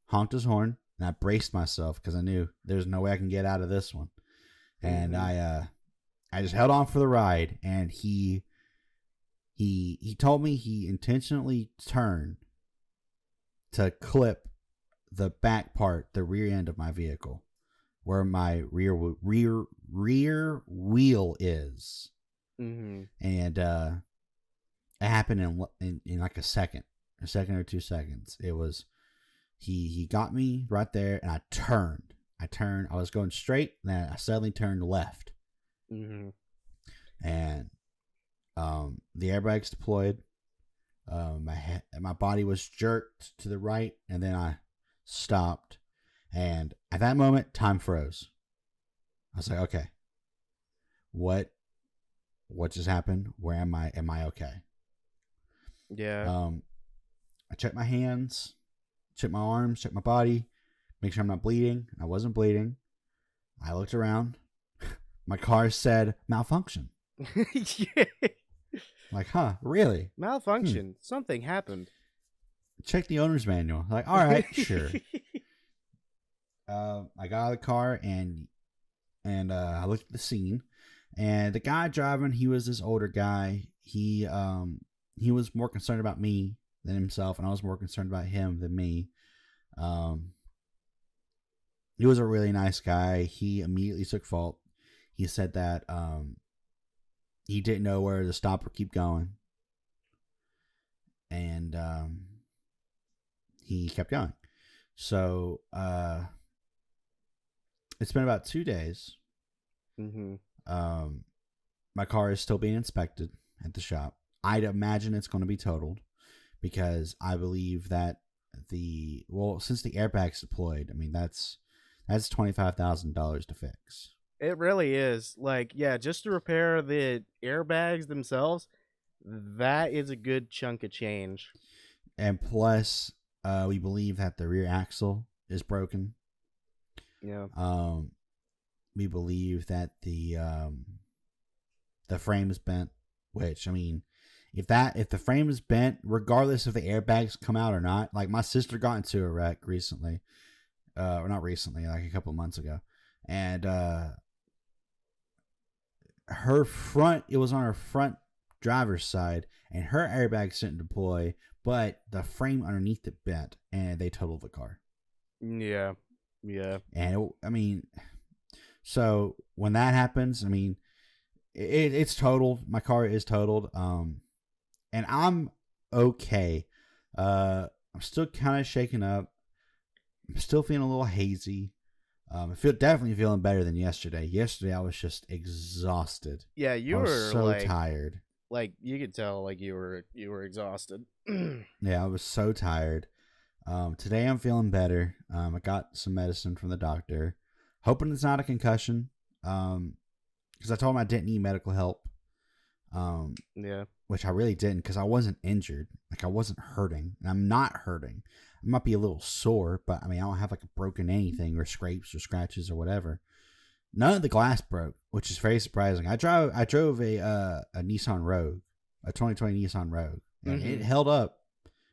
honked his horn, and I braced myself because I knew there's no way I can get out of this one. And I just held on for the ride, and he told me he intentionally turned to clip the back part, the rear end of my vehicle, where my rear wheel is. Mm-hmm. And it happened in like a second or 2 seconds. It was he got me right there, and I turned. I was going straight, and then I suddenly turned left. Mm-hmm. And the airbags deployed. My body was jerked to the right, and then I stopped. And at that moment, time froze. I was like, okay, what just happened? Where am I? Am I okay? Yeah. I checked my hands, checked my arms, checked my body, make sure I'm not bleeding. I wasn't bleeding. I looked around. My car said malfunction. Yeah. Like, huh? Really? Malfunction. Something happened. Check the owner's manual. Like, all right, sure. I got out of the car and I looked at the scene, and the guy driving, he was this older guy. He was more concerned about me than himself, and I was more concerned about him than me. He was a really nice guy. He immediately took fault. He said that he didn't know where to stop or keep going, and he kept going. So it's been about 2 days. Mm-hmm. My car is still being inspected at the shop. I'd imagine it's going to be totaled. because I believe that since the airbag's deployed, I mean that's $25,000 to fix. It really is. Like, yeah, just to repair the airbags themselves, that is a good chunk of change. And plus, we believe that the rear axle is broken. Yeah. We believe that the frame is bent, which, I mean, if the frame is bent, regardless if the airbags come out or not, like my sister got into a wreck recently, or not recently, like a couple of months ago, and it was on her front driver's side, and her airbags didn't deploy, but the frame underneath it bent, and they totaled the car. Yeah. And so when that happens, I mean, it's totaled. My car is totaled. And I'm okay. I'm still kind of shaken up. I'm still feeling a little hazy. I feel definitely feeling better than yesterday. Yesterday I was just exhausted. Yeah, I was so tired. Like you could tell, like you were exhausted. Yeah, I was so tired. Today I'm feeling better. I got some medicine from the doctor, hoping it's not a concussion. Because I told him I didn't need medical help. Yeah. Which I really didn't, because I wasn't injured. Like, I wasn't hurting, and I'm not hurting. I might be a little sore, but I mean, I don't have like a broken anything or scrapes or scratches or whatever. None of the glass broke, which is very surprising. I drove a Nissan Rogue, a 2020 Nissan Rogue, and it held up.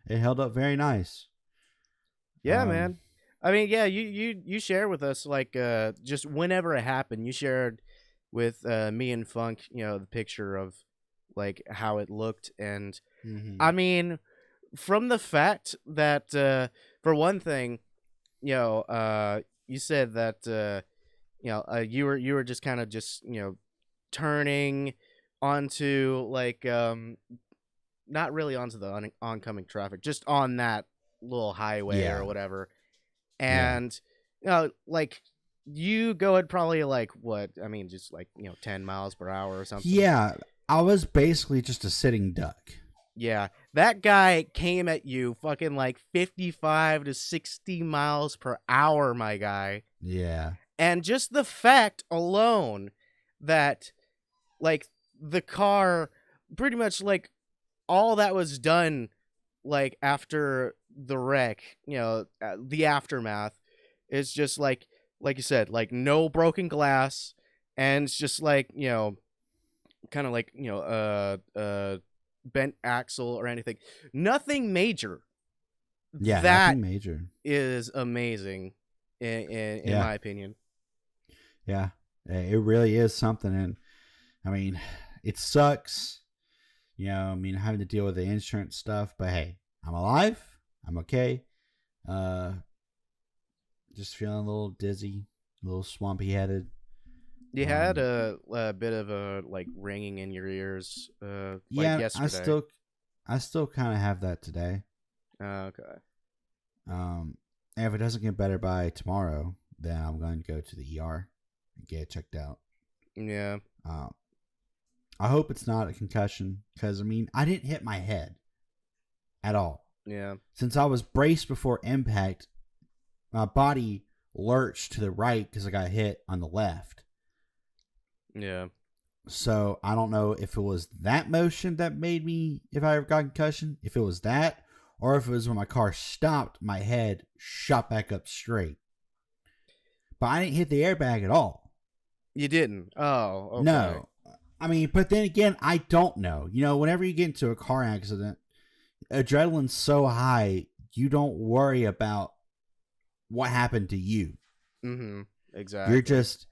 It held up very nice. Yeah, man. I mean, yeah, you share with us, like, just whenever it happened, you shared with me and Funk, the picture of like how it looked. And I mean, from the fact that for one thing, you said that you were just kind of just turning onto like not really onto the oncoming traffic, just on that little highway or whatever. And like you go at probably like what, I mean, just like 10 miles per hour or something. Yeah, I was basically just a sitting duck. Yeah, that guy came at you fucking like 55 to 60 miles per hour, my guy. Yeah. And just the fact alone that like the car pretty much like all that was done like after the wreck, the aftermath is just like you said, like no broken glass, and it's just like, kind of like, bent axle or anything. Nothing major. Yeah, that nothing major. Is amazing in my opinion. Yeah, it really is something. And I mean, it sucks, I mean, having to deal with the insurance stuff, but hey, I'm alive. I'm okay. Just feeling a little dizzy, a little swampy headed. You had a bit of a like ringing in your ears. Like yesterday. I still kind of have that today. Okay. And if it doesn't get better by tomorrow, then I'm going to go to the ER and get it checked out. Yeah. I hope it's not a concussion, because I mean, I didn't hit my head at all. Yeah. Since I was braced before impact, my body lurched to the right because I got hit on the left. Yeah. So I don't know if it was that motion that made me, if I ever got concussion, if it was that, or if it was when my car stopped, my head shot back up straight. But I didn't hit the airbag at all. You didn't? Oh, okay. No. I mean, but then again, I don't know. Whenever you get into a car accident, adrenaline's so high, you don't worry about what happened to you. Mm-hmm. Exactly. You're just,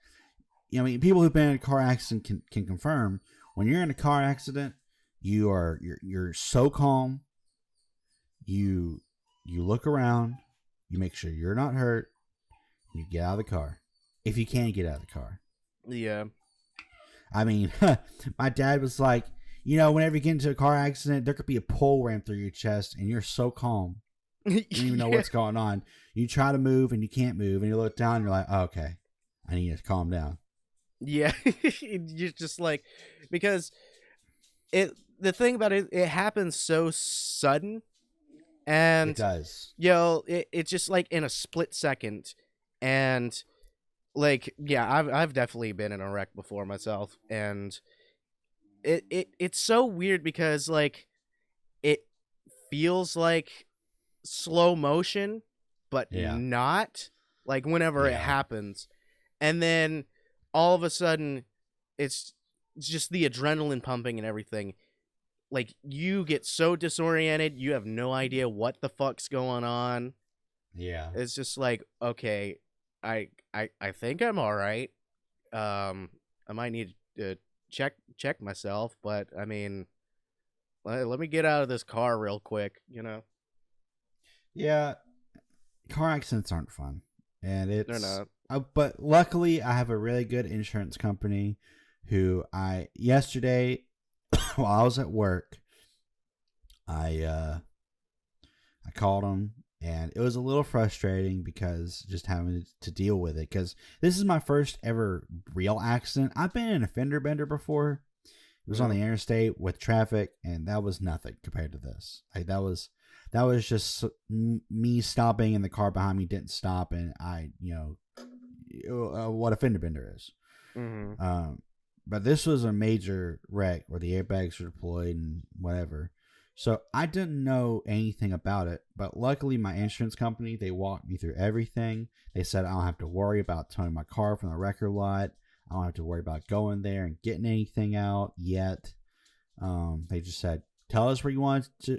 I mean, people who've been in a car accident can confirm, when you're in a car accident, you're so calm. You look around, you make sure you're not hurt, you get out of the car. If you can get out of the car. Yeah. I mean, my dad was like, whenever you get into a car accident, there could be a pole ran through your chest, and you're so calm. You don't even know what's going on. You try to move, and you can't move, and you look down, and you're like, oh, okay, I need to calm down. Yeah. You're just like, because the thing about it happens so sudden And It does. it's just like in a split second. And like, yeah, I've definitely been in a wreck before myself, and it's so weird because like it feels like slow motion, but Yeah. not, like whenever it Yeah. happens. And then all of a sudden it's just the adrenaline pumping and everything. Like you get so disoriented, you have no idea what the fuck's going on. Yeah. It's just like, okay, I think I'm all right. I might need to check myself, but I mean, let me get out of this car real quick, you know? Yeah. Car accidents aren't fun. And They're it's not. but luckily I have a really good insurance company who I yesterday while I was at work, I called them, and it was a little frustrating because just having to deal with it, because this is my first ever real accident. I've been in a fender bender before. It was on the interstate with traffic, and that was nothing compared to this. Like that was just me stopping, and the car behind me didn't stop, and I what a fender bender is. Mm-hmm. But this was a major wreck where the airbags were deployed and whatever. So I didn't know anything about it, but luckily my insurance company, they walked me through everything. They said I don't have to worry about towing my car from the wrecker lot. I don't have to worry about going there and getting anything out yet. They just said, tell us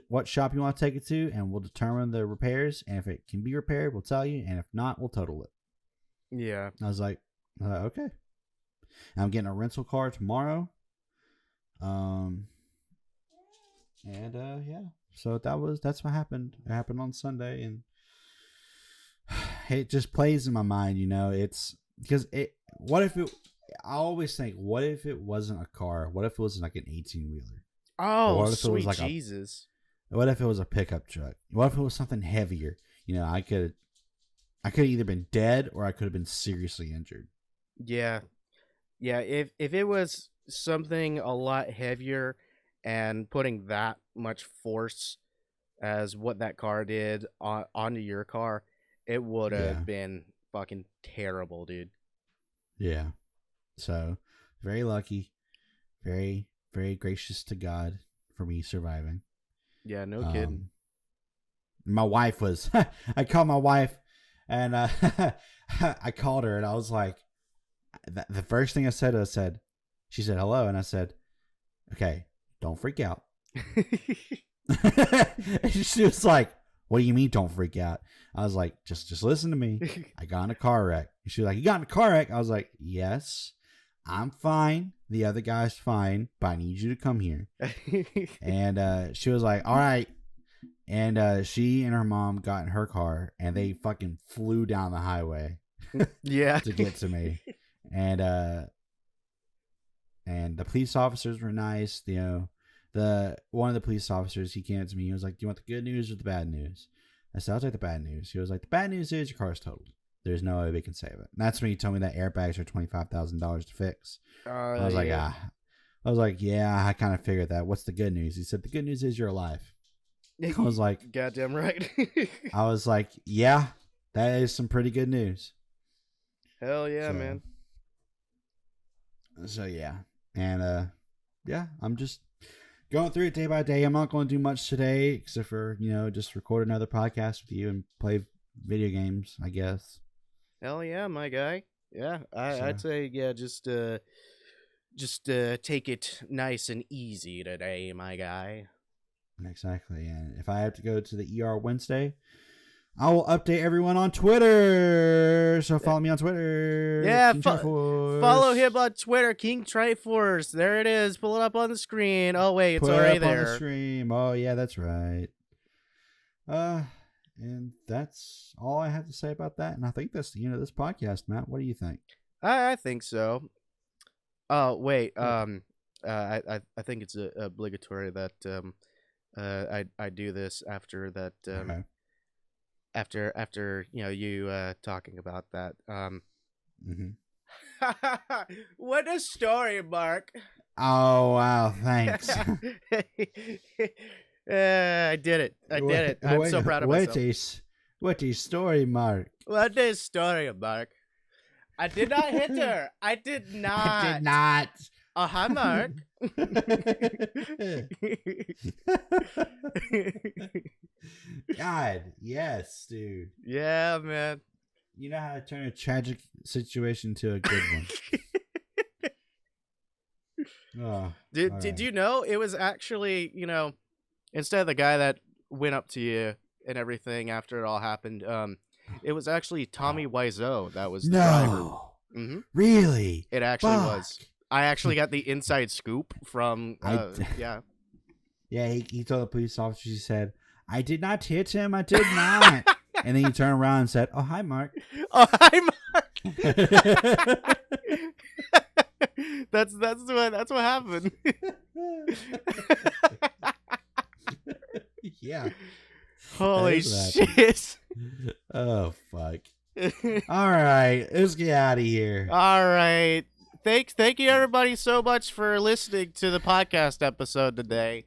what shop you want to take it to, and we'll determine the repairs. And if it can be repaired, we'll tell you. And if not, we'll total it. Yeah. I was like, okay. I'm getting a rental car tomorrow. Yeah. So that's what happened. It happened on Sunday, and it just plays in my mind, it's because I always think, what if it wasn't a car? What if it was like an 18-wheeler? Or Oh, what if it was sweet like Jesus. what if it was a pickup truck? What if it was something heavier? I could have either been dead or I could have been seriously injured. Yeah. Yeah, if it was something a lot heavier and putting that much force as what that car did onto your car, it would Yeah. have been fucking terrible, dude. Yeah. So, very lucky. Very, very gracious to God for me surviving. Yeah, no kidding. My wife was, I called my wife, and I called her, and I was like, the first thing I said, she said hello, and I said, okay, don't freak out. She was like, what do you mean don't freak out? I was like, just listen to me. I got in a car wreck. She was like, you got in a car wreck? I was like, yes, I'm fine. The other guy's fine, but I need you to come here. And she was like, all right. And she and her mom got in her car, and they fucking flew down the highway Yeah. to get to me. And the police officers were nice. One of the police officers, he came to me. He was like, do you want the good news or the bad news? I said, I'll take the bad news. He was like, the bad news is your car's totaled. There's no way we can save it. And that's when he told me that airbags are $25,000 to fix. I was like, yeah. yeah, I kind of figured that. What's the good news? He said, the good news is you're alive. I was like, goddamn right. I was like, yeah, that is some pretty good news. Hell yeah, man. So yeah. And yeah, I'm just going through it day by day. I'm not going to do much today except for, just record another podcast with you and play video games, I guess. Hell yeah, my guy. Yeah, I'd say, yeah, just take it nice and easy today, my guy. Exactly. And if I have to go to the ER Wednesday, I will update everyone on Twitter. So follow me on Twitter. Yeah, follow him on Twitter, King Triforce. There it is. Pull it up on the screen. Oh wait, it's already there. On the stream. Oh yeah, that's right. And that's all I have to say about that. And I think that's the end of this podcast, Matt. What do you think? I think so. Oh wait, I think it's obligatory that I do this after that. Okay. After you talking about that. Mm-hmm. What a story, Mark. Oh wow, thanks. I did it. I did it. I'm so proud of myself. What is story, Mark? What is story, Mark? I did not hit her. I did not. I did not. Oh, hi, Mark. God, yes, dude. Yeah, man. You know how to turn a tragic situation to a good one. Oh, Did you know it was actually, instead of the guy that went up to you and everything after it all happened, it was actually Tommy Wiseau that was the driver. Mm-hmm. Really? It actually was. I actually got the inside scoop from, yeah. Yeah, he told the police officer, he said, I did not hit him, I did not. And then he turned around and said, oh, hi, Mark. Oh, hi, Mark. That's what happened. Yeah. Holy shit. Oh, fuck. All right, let's get out of here. All right. Thank you everybody so much for listening to the podcast episode today.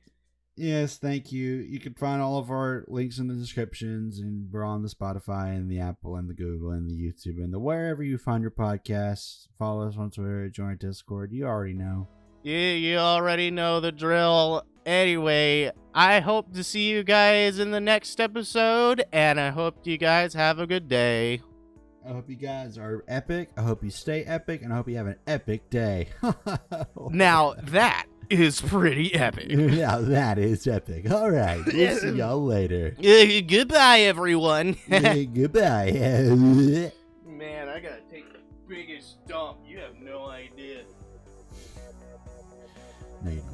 Yes, thank you. You can find all of our links in the descriptions, and we're on the Spotify and the Apple and the Google and the YouTube and the wherever you find your podcasts. Follow us on Twitter, join our Discord. You already know. You already know the drill. Anyway, I hope to see you guys in the next episode, and I hope you guys have a good day. I hope you guys are epic. I hope you stay epic, and I hope you have an epic day. Now, that is pretty epic. Now, that is epic. All right. We'll see y'all later. Goodbye, everyone. Goodbye. Man, I gotta take the biggest dump. You have no idea. No, you don't.